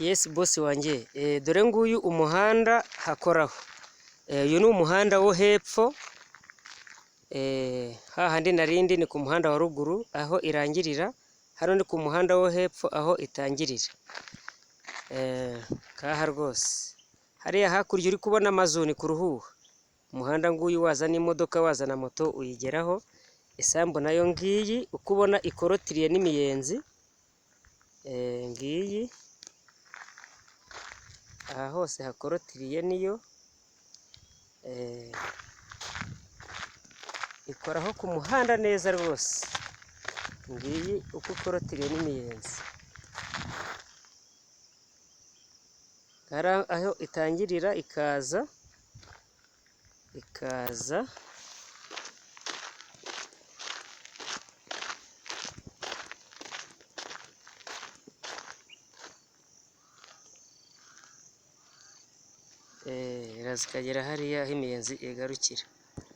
Yes boss wanjye, dore nguyu umuhanda hakoraho. Uyu ni umuhanda wo hepfo, hahandi narindi ni ku muhanda wa ruguru aho irangirira, hano ni ku muhanda wo hepfo aho itangirira. Kaha rwose hariya hakurya uri kubona amazu ni ku Ruhuha. Umuhanda nguyu wazana imodoka wazana moto uyigeraho. Isambu nayo ngiyi uko ubona ikorotiriye n'imiyenzi, ngiyi aha hose hakorotiriye niyo, ikoraho ku muhanda neza rwose. Ngiyi uko ikorotiriye n'imiyenzi, aho itangirira ikaza iraza ikagera hariya aho imiyenzi igarukira.